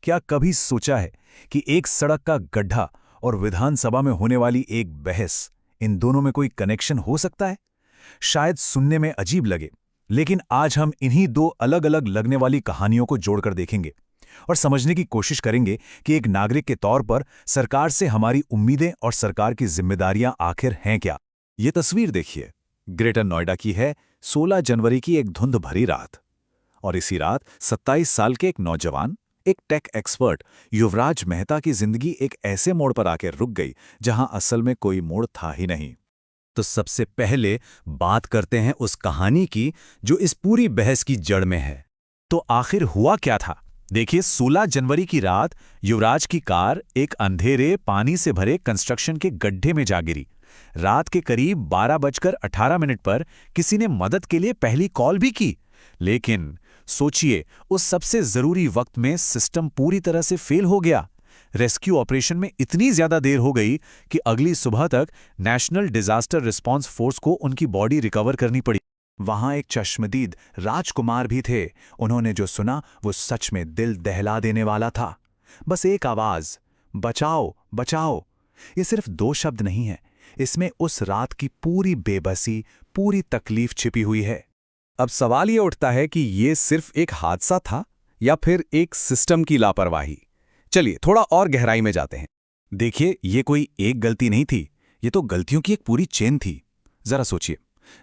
क्या कभी सोचा है कि एक सड़क का गड्ढा और विधानसभा में होने वाली एक बहस, इन दोनों में कोई कनेक्शन हो सकता है? शायद सुनने में अजीब लगे, लेकिन आज हम इन्हीं दो अलग अलग लगने वाली कहानियों को जोड़कर देखेंगे और समझने की कोशिश करेंगे कि एक नागरिक के तौर पर सरकार से हमारी उम्मीदें और सरकार की जिम्मेदारियां आखिर हैं क्या। ये तस्वीर देखिए, ग्रेटर नोएडा की है, 16 जनवरी की एक धुंध भरी रात। और इसी रात 27 साल के एक नौजवान, एक टेक एक्सपर्ट युवराज मेहता की जिंदगी एक ऐसे मोड़ पर आकर रुक गई जहां असल में कोई मोड़ था ही नहीं। तो सबसे पहले बात करते हैं उस कहानी की जो इस पूरी बहस की जड़ में है। तो आखिर हुआ क्या था? देखिए, 16 जनवरी की रात युवराज की कार एक अंधेरे पानी से भरे कंस्ट्रक्शन के गड्ढे में जा गिरी। रात के करीब 12:18 पर किसी ने मदद के लिए पहली कॉल भी की, लेकिन सोचिए, उस सबसे जरूरी वक्त में सिस्टम पूरी तरह से फेल हो गया। रेस्क्यू ऑपरेशन में इतनी ज्यादा देर हो गई कि अगली सुबह तक नेशनल डिजास्टर रिस्पांस फोर्स को उनकी बॉडी रिकवर करनी पड़ी। वहां एक चश्मदीद राजकुमार भी थे। उन्होंने जो सुना वो सच में दिल दहला देने वाला था। बस एक आवाज, बचाओ बचाओ। ये सिर्फ 2 शब्द नहीं है, इसमें उस रात की पूरी बेबसी, पूरी तकलीफ छिपी हुई है। अब सवाल ये उठता है कि ये सिर्फ एक हादसा था या फिर एक सिस्टम की लापरवाही। चलिए थोड़ा और गहराई में जाते हैं। देखिए, ये कोई एक गलती नहीं थी, ये तो गलतियों की एक पूरी चेन थी। जरा सोचिए,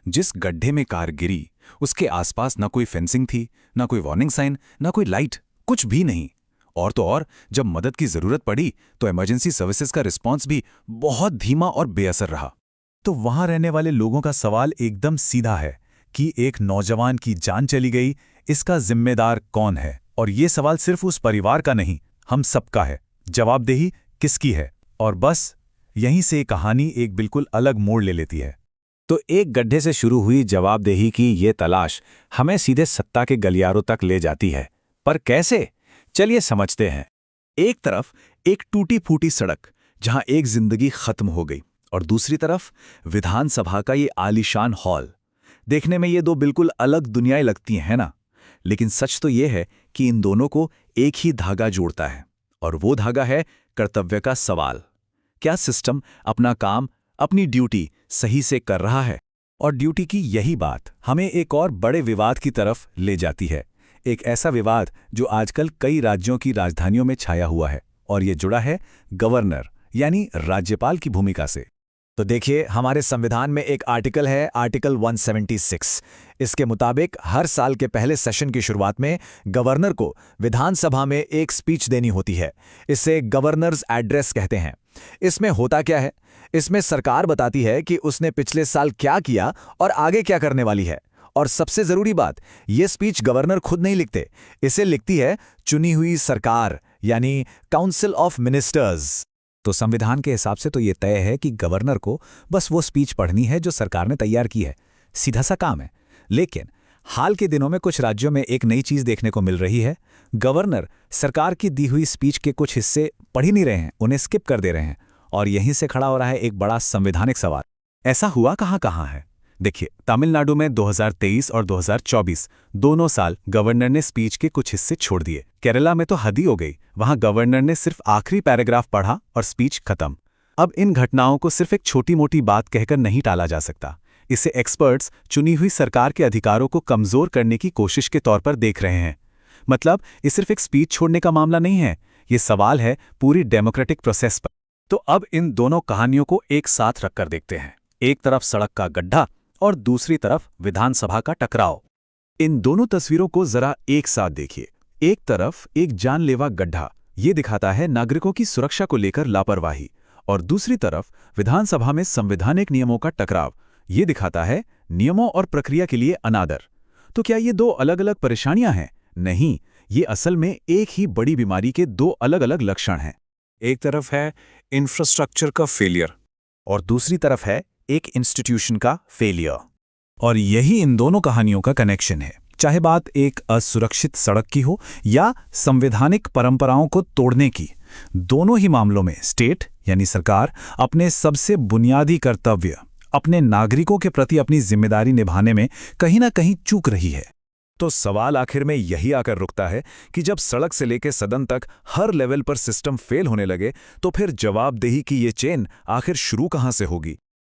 जिस गड्ढे में कार गिरी उसके आसपास ना कोई फेंसिंग थी, ना कोई वार्निंग साइन, ना कोई लाइट, कुछ भी नहीं। और तो और, जब मदद की जरूरत पड़ी तो इमरजेंसी सर्विसेज का रिस्पांस भी बहुत धीमा और बेअसर रहा। तो वहां रहने वाले लोगों का सवाल एकदम सीधा है कि एक नौजवान की जान चली गई, इसका जिम्मेदार कौन है? और ये सवाल सिर्फ उस परिवार का नहीं, हम सबका है। जवाबदेही किसकी है? और बस यहीं से कहानी एक बिल्कुल अलग मोड़ ले लेती है। तो एक गड्ढे से शुरू हुई जवाबदेही की ये तलाश हमें सीधे सत्ता के गलियारों तक ले जाती है। पर कैसे? चलिए समझते हैं। एक तरफ एक टूटी फूटी सड़क जहां एक जिंदगी खत्म हो गई, और दूसरी तरफ विधानसभा का ये आलीशान हॉल। देखने में ये दो बिल्कुल अलग दुनियाएं लगती हैं ना, लेकिन सच तो ये है कि इन दोनों को एक ही धागा जोड़ता है, और वो धागा है कर्तव्य का सवाल। क्या सिस्टम अपना काम, अपनी ड्यूटी सही से कर रहा है? और ड्यूटी की यही बात हमें एक और बड़े विवाद की तरफ ले जाती है। एक ऐसा विवाद जो आजकल कई राज्यों की राजधानियों में छाया हुआ है, और ये जुड़ा है गवर्नर यानी राज्यपाल की भूमिका से। तो देखिए, हमारे संविधान में एक आर्टिकल है, आर्टिकल 176। इसके मुताबिक हर साल के पहले सेशन की शुरुआत में गवर्नर को विधानसभा में एक स्पीच देनी होती है। इसे गवर्नर्स एड्रेस कहते हैं। इसमें होता क्या है? इसमें सरकार बताती है कि उसने पिछले साल क्या किया और आगे क्या करने वाली है। और सबसे जरूरी बात, ये स्पीच गवर्नर खुद नहीं लिखते, इसे लिखती है चुनी हुई सरकार यानी काउंसिल ऑफ मिनिस्टर्स। तो संविधान के हिसाब से तो ये तय है कि गवर्नर को बस वो स्पीच पढ़नी है जो सरकार ने तैयार की है। सीधा सा काम है। लेकिन हाल के दिनों में कुछ राज्यों में एक नई चीज देखने को मिल रही है। गवर्नर सरकार की दी हुई स्पीच के कुछ हिस्से पढ़ ही नहीं रहे हैं, उन्हें स्किप कर दे रहे हैं। और यहीं से खड़ा हो रहा है एक बड़ा संवैधानिक सवाल। ऐसा हुआ कहां है? देखिए, तमिलनाडु में 2023 और 2024 दोनों साल गवर्नर ने स्पीच के कुछ हिस्से छोड़ दिए। केरला में तो हद ही हो गई, वहां गवर्नर ने सिर्फ आखिरी पैराग्राफ पढ़ा और स्पीच खत्म। अब इन घटनाओं को सिर्फ एक छोटी मोटी बात कहकर नहीं टाला जा सकता। इसे एक्सपर्ट्स चुनी हुई सरकार के अधिकारों को कमजोर करने की कोशिश के तौर पर देख रहे हैं। मतलब ये सिर्फ एक स्पीच छोड़ने का मामला नहीं है, ये सवाल है पूरी डेमोक्रेटिक प्रोसेस पर। तो अब इन दोनों कहानियों को एक साथ रखकर देखते हैं। एक तरफ सड़क का गड्ढा और दूसरी तरफ विधानसभा का टकराव। इन दोनों तस्वीरों को जरा एक साथ देखिए। एक तरफ एक जानलेवा गड्ढा, ये दिखाता है नागरिकों की सुरक्षा को लेकर लापरवाही, और दूसरी तरफ विधानसभा में संवैधानिक नियमों का टकराव, ये दिखाता है नियमों और प्रक्रिया के लिए अनादर। तो क्या ये दो अलग अलग परेशानियां हैं? नहीं, ये असल में एक ही बड़ी बीमारी के दो अलग अलग लक्षण हैं। एक तरफ है इंफ्रास्ट्रक्चर का फेलियर और दूसरी तरफ है एक इंस्टीट्यूशन का फेलियर। और यही इन दोनों कहानियों का कनेक्शन है। चाहे बात एक असुरक्षित सड़क की हो या संवैधानिक परंपराओं को तोड़ने की, दोनों ही मामलों में स्टेट यानी सरकार अपने सबसे बुनियादी कर्तव्य, अपने नागरिकों के प्रति अपनी जिम्मेदारी निभाने में कहीं ना कहीं चूक रही है। तो सवाल आखिर में यही आकर रुकता है कि जब सड़क से लेकर सदन तक हर लेवल पर सिस्टम फेल होने लगे तो फिर जवाबदेही की ये चेन आखिर शुरू कहां से होगी।